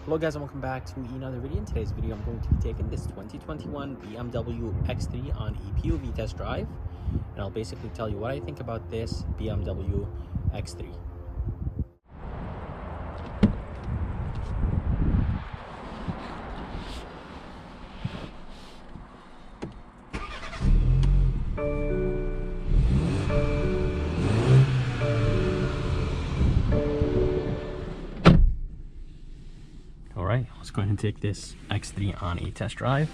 Hello guys, and welcome back to another video. In today's video I'm going to be taking this 2021 BMW X3 on a POV test drive, and I'll basically tell you what I think about this BMW X3. Alright, let's go ahead and take this X3 on a test drive,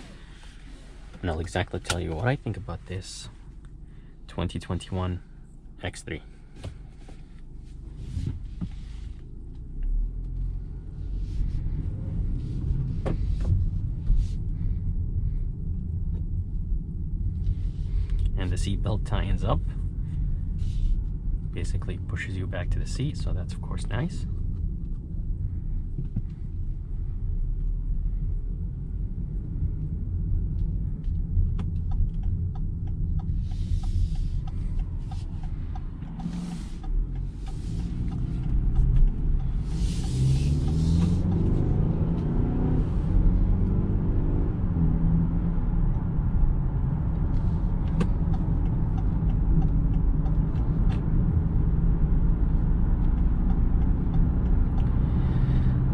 and I'll exactly tell you what I think about this 2021 X3. And the seat belt tightens up, basically pushes you back to the seat, so that's of course nice.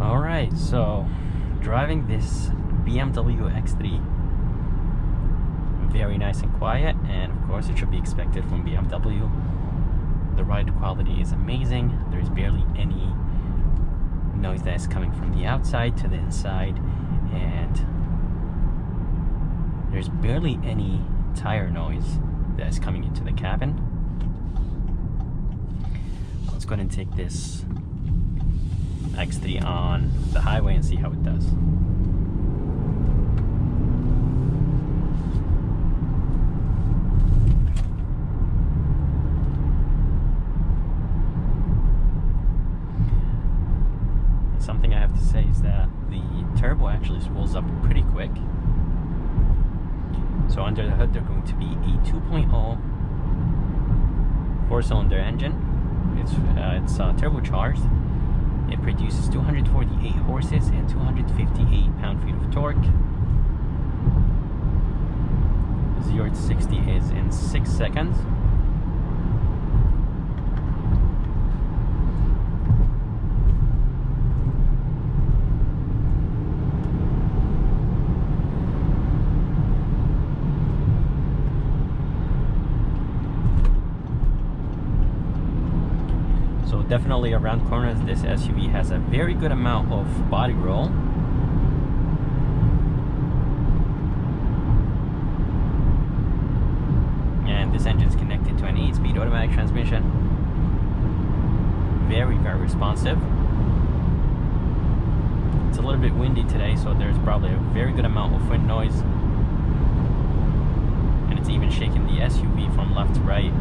Alright, so driving this BMW X3, very nice and quiet, and of course it should be expected from BMW. The ride quality is amazing. There's barely any noise that is coming from the outside to the inside, and there's barely any tire noise that is coming into the cabin. Let's go ahead and take this X3 on the highway and see how it does. Something I have to say is that the turbo actually spools up pretty quick. So under the hood, they're going to be a 2.0 four-cylinder engine. It's turbocharged. It produces 248 horses and 258 pound-feet of torque. 0 to 60 is in 6 seconds. So definitely around corners, this SUV has a very good amount of body roll. And this engine is connected to an 8-speed automatic transmission. Very, very responsive. It's a little bit windy today, so there's probably a very good amount of wind noise. And it's even shaking the SUV from left to right.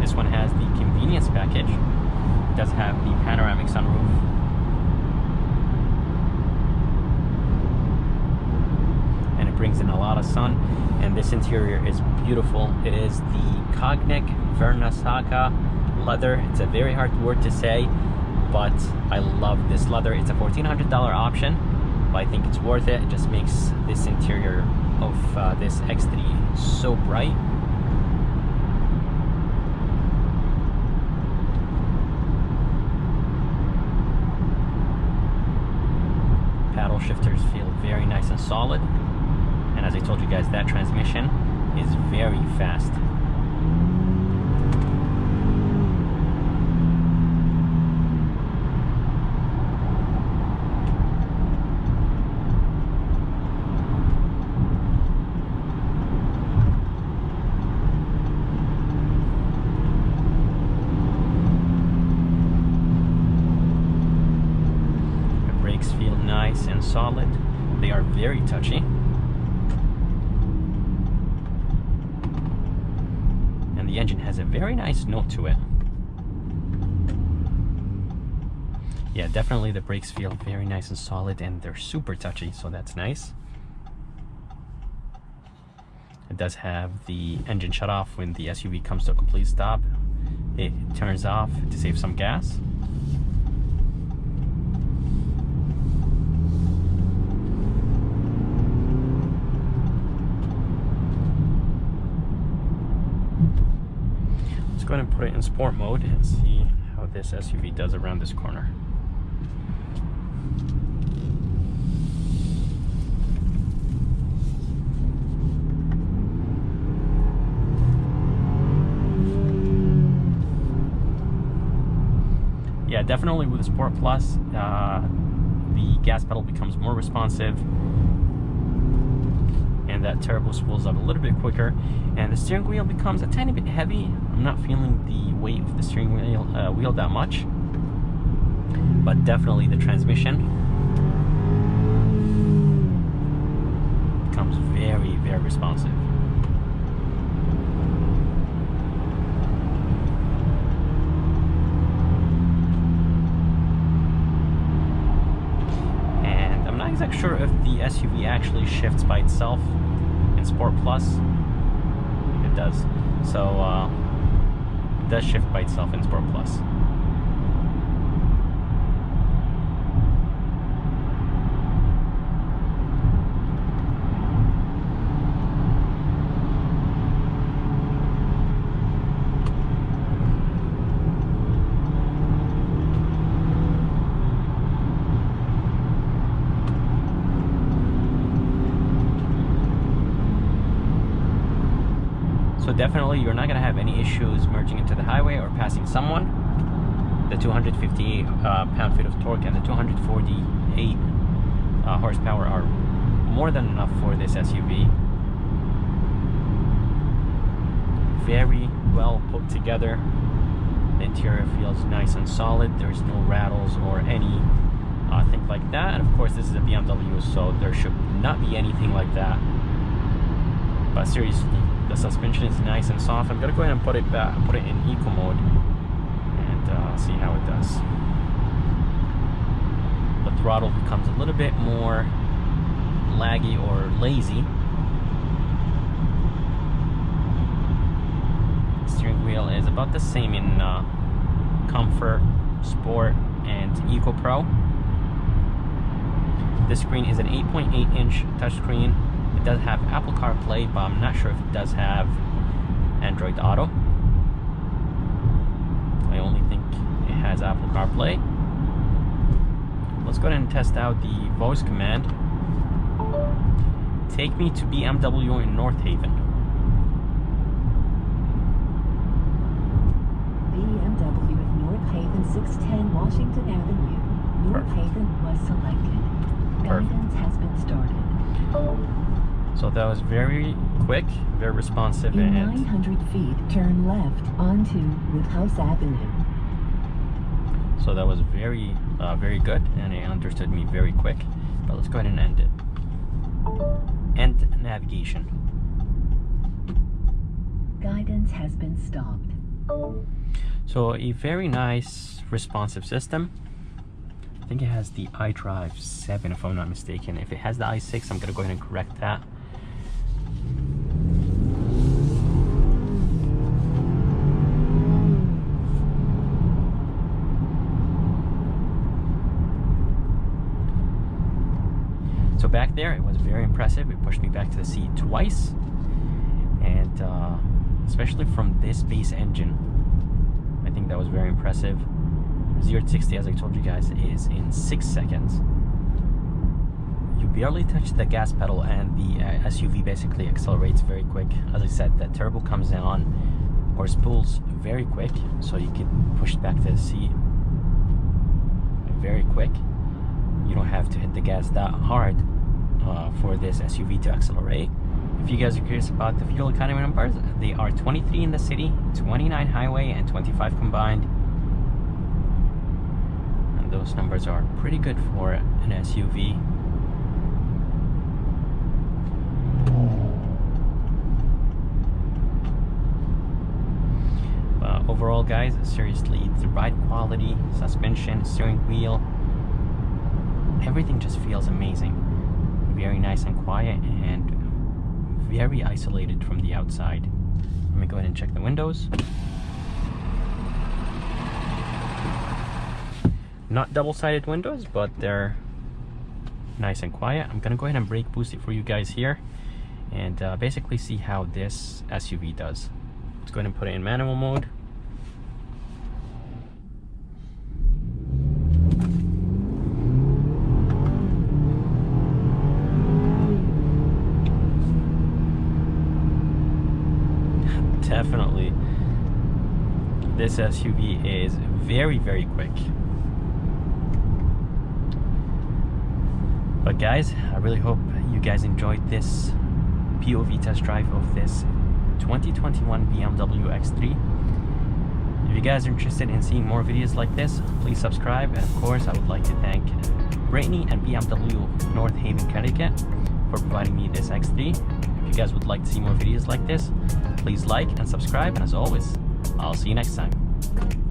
This one has the convenience package. It does have the panoramic sunroof. And it brings in a lot of sun. And this interior is beautiful. It is the Cognic Vernasaka leather. It's a very hard word to say, but I love this leather. It's a $1,400 option, but I think it's worth it. It just makes this interior of this X3 so bright. Paddle shifters feel very nice and solid, and as I told you guys, that transmission is very fast. Feel nice and solid. They are very touchy. And the engine has a very nice note to it. Yeah, definitely the brakes feel very nice and solid, and they're super touchy, so that's nice. It does have the engine shut off when the SUV comes to a complete stop. It turns off to save some gas. go ahead and put it in sport mode and see how this SUV does around this corner. Yeah, definitely with the Sport Plus, the gas pedal becomes more responsive, and that turbo spools up a little bit quicker, and the steering wheel becomes a tiny bit heavy. I'm not feeling the weight of the steering wheel that much, but definitely the transmission becomes very, very responsive. Not exactly sure if the SUV actually shifts by itself in Sport Plus. It does. So it does shift by itself in Sport Plus. So definitely you're not going to have any issues merging into the highway or passing someone. The 258 pound-feet of torque and the 248 horsepower are more than enough for this SUV. Very well put together. The interior feels nice and solid. There's no rattles or any thing like that. And of course this is a BMW, so there should not be anything like that. But seriously, the suspension is nice and soft. I'm gonna go ahead and put it in eco mode and see how it does. The throttle becomes a little bit more laggy or lazy. Steering wheel is about the same in Comfort, Sport, and Eco Pro. This screen is an 8.8-inch touchscreen. It does have Apple CarPlay, but I'm not sure if it does have Android Auto. I only think it has Apple CarPlay. Let's go ahead and test out the voice command. Take me to BMW in North Haven. BMW in North Haven, 610 Washington Avenue. North Haven was selected. Guidance has been started. So that was very quick, very responsive. In and 900 feet, turn left onto Woodhouse Avenue. So that was very, very good, and it understood me very quick. But let's go ahead and end it. End navigation. Guidance has been stopped. So a very nice, responsive system. I think it has the iDrive 7, if I'm not mistaken. If it has the i6, I'm gonna go ahead and correct that. So back there, it was very impressive. It pushed me back to the seat twice, and especially from this base engine, I think that was very impressive. 0 to 60, as I told you guys, is in 6 seconds. You barely touch the gas pedal, and the SUV basically accelerates very quick. As I said, that turbo comes on or spools very quick, so you get pushed back to the seat very quick. You don't have to hit the gas that hard for this SUV to accelerate. If you guys are curious about the fuel economy numbers, they are 23 in the city, 29 highway, and 25 combined. And those numbers are pretty good for an SUV. Overall, guys, seriously, the ride quality, suspension, steering wheel, everything just feels amazing. Very nice and quiet, and very isolated from the outside. Let me go ahead and check the windows. Not double-sided windows, but they're nice and quiet. I'm gonna go ahead and brake boost it for you guys here, and basically see how this SUV does. Let's go ahead and put it in manual mode. This SUV is very, very quick. But guys, I really hope you guys enjoyed this POV test drive of this 2021 BMW X3. If you guys are interested in seeing more videos like this, please subscribe. And of course, I would like to thank Brittany and BMW North Haven, Connecticut for providing me this X3. If you guys would like to see more videos like this, please like and subscribe. And as always, I'll see you next time.